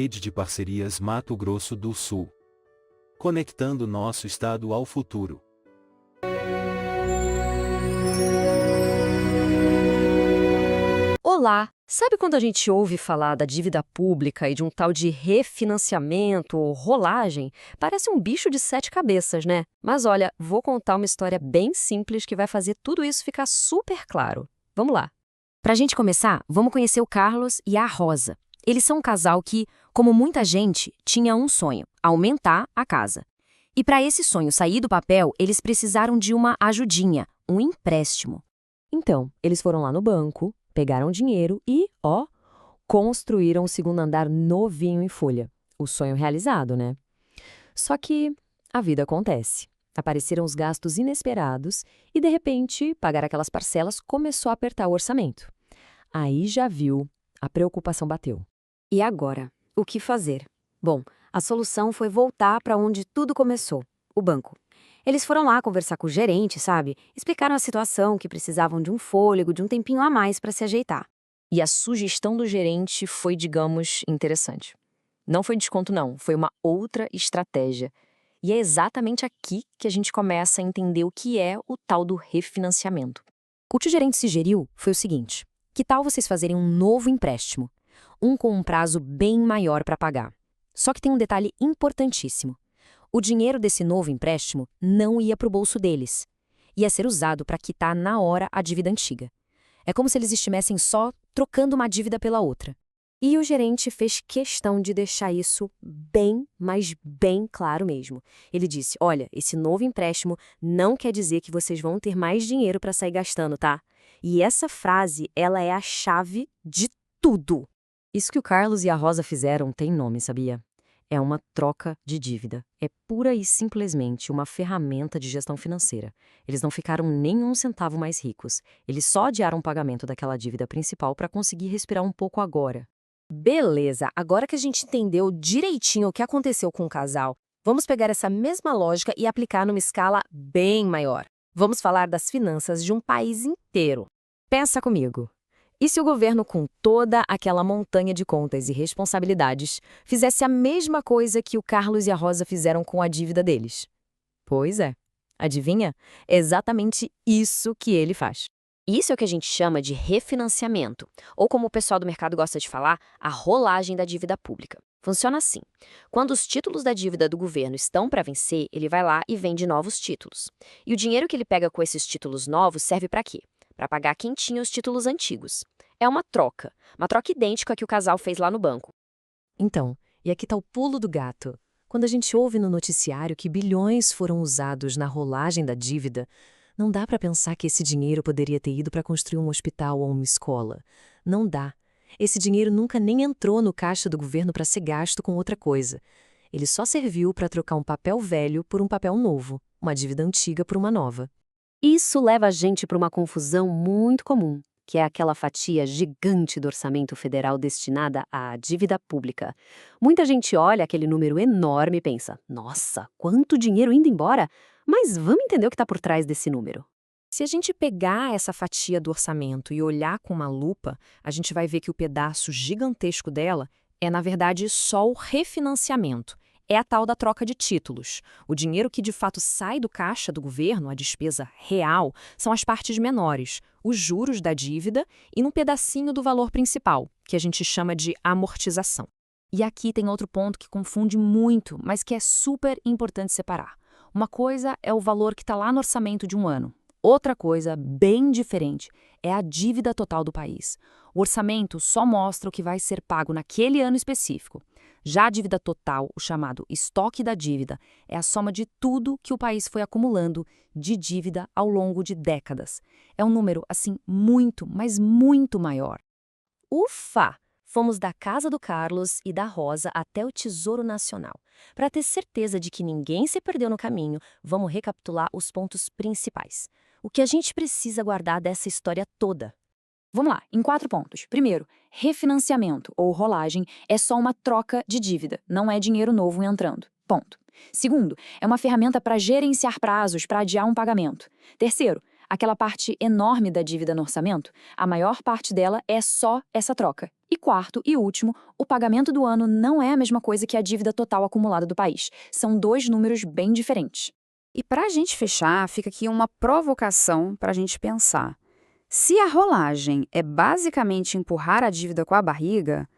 Rede de Parcerias Mato Grosso do Sul. Conectando nosso estado ao futuro. Olá! Sabe quando a gente ouve falar da dívida pública e de um tal de refinanciamento ou rolagem? Parece um bicho de sete cabeças, né? Mas olha, vou contar uma história bem simples que vai fazer tudo isso ficar super claro. Vamos lá! Pra gente começar, vamos conhecer o Carlos e a Rosa. Eles são um casal que, como muita gente, tinha um sonho: aumentar a casa. E para esse sonho sair do papel, eles precisaram de uma ajudinha, um empréstimo. Então, eles foram lá no banco, pegaram dinheiro e, construíram o segundo andar novinho em folha. O sonho realizado, né? Só que a vida acontece. Apareceram os gastos inesperados e, de repente, pagar aquelas parcelas começou a apertar o orçamento. Aí já viu, a preocupação bateu. E agora? O que fazer? Bom, a solução foi voltar para onde tudo começou, o banco. Eles foram lá conversar com o gerente, sabe? Explicaram a situação, que precisavam de um fôlego, de um tempinho a mais para se ajeitar. E a sugestão do gerente foi, digamos, interessante. Não foi desconto, não. Foi uma outra estratégia. E é exatamente aqui que a gente começa a entender o que é o tal do refinanciamento. O que o gerente sugeriu foi o seguinte: que tal vocês fazerem um novo empréstimo? Um com um prazo bem maior para pagar. Só que tem um detalhe importantíssimo. O dinheiro desse novo empréstimo não ia para o bolso deles. Ia ser usado para quitar na hora a dívida antiga. É como se eles estivessem só trocando uma dívida pela outra. E o gerente fez questão de deixar isso bem, mas bem claro mesmo. Ele disse: olha, esse novo empréstimo não quer dizer que vocês vão ter mais dinheiro para sair gastando, tá? E essa frase, ela é a chave de tudo. Isso que o Carlos e a Rosa fizeram tem nome, sabia? É uma troca de dívida. É pura e simplesmente uma ferramenta de gestão financeira. Eles não ficaram nem um centavo mais ricos. Eles só adiaram o pagamento daquela dívida principal para conseguir respirar um pouco agora. Beleza, agora que a gente entendeu direitinho o que aconteceu com o casal, vamos pegar essa mesma lógica e aplicar numa escala bem maior. Vamos falar das finanças de um país inteiro. Pensa comigo. E se o governo, com toda aquela montanha de contas e responsabilidades, fizesse a mesma coisa que o Carlos e a Rosa fizeram com a dívida deles? Pois é. Adivinha? É exatamente isso que ele faz. Isso é o que a gente chama de refinanciamento, ou como o pessoal do mercado gosta de falar, a rolagem da dívida pública. Funciona assim: quando os títulos da dívida do governo estão para vencer, ele vai lá e vende novos títulos. E o dinheiro que ele pega com esses títulos novos serve para quê? Para pagar quem tinha os títulos antigos. É uma troca idêntica à que o casal fez lá no banco. Então, e aqui está o pulo do gato. Quando a gente ouve no noticiário que bilhões foram usados na rolagem da dívida, não dá para pensar que esse dinheiro poderia ter ido para construir um hospital ou uma escola. Não dá. Esse dinheiro nunca nem entrou no caixa do governo para ser gasto com outra coisa. Ele só serviu para trocar um papel velho por um papel novo, uma dívida antiga por uma nova. Isso leva a gente para uma confusão muito comum, que é aquela fatia gigante do orçamento federal destinada à dívida pública. Muita gente olha aquele número enorme e pensa: nossa, quanto dinheiro indo embora! Mas vamos entender o que está por trás desse número. Se a gente pegar essa fatia do orçamento e olhar com uma lupa, a gente vai ver que o pedaço gigantesco dela é, na verdade, só o refinanciamento. É a tal da troca de títulos. O dinheiro que de fato sai do caixa do governo, a despesa real, são as partes menores, os juros da dívida e um pedacinho do valor principal, que a gente chama de amortização. E aqui tem outro ponto que confunde muito, mas que é super importante separar. Uma coisa é o valor que está lá no orçamento de um ano. Outra coisa, bem diferente, é a dívida total do país. O orçamento só mostra o que vai ser pago naquele ano específico. Já a dívida total, o chamado estoque da dívida, é a soma de tudo que o país foi acumulando de dívida ao longo de décadas. É um número, assim, muito, mas muito maior. Ufa! Fomos da casa do Carlos e da Rosa até o Tesouro Nacional. Para ter certeza de que ninguém se perdeu no caminho, vamos recapitular os pontos principais. O que a gente precisa guardar dessa história toda? Vamos lá, em 4 pontos. Primeiro, refinanciamento ou rolagem é só uma troca de dívida, não é dinheiro novo entrando. Ponto. Segundo, é uma ferramenta para gerenciar prazos, para adiar um pagamento. Terceiro, Aquela parte enorme da dívida no orçamento, a maior parte dela é só essa troca. E quarto e último, o pagamento do ano não é a mesma coisa que a dívida total acumulada do país. São dois números bem diferentes. E para a gente fechar, fica aqui uma provocação para a gente pensar. Se a rolagem é basicamente empurrar a dívida com a barriga,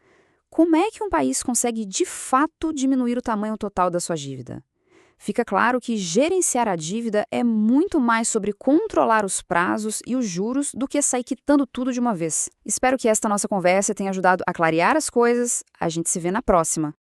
como é que um país consegue de fato diminuir o tamanho total da sua dívida? Fica claro que gerenciar a dívida é muito mais sobre controlar os prazos e os juros do que sair quitando tudo de uma vez. Espero que esta nossa conversa tenha ajudado a clarear as coisas. A gente se vê na próxima.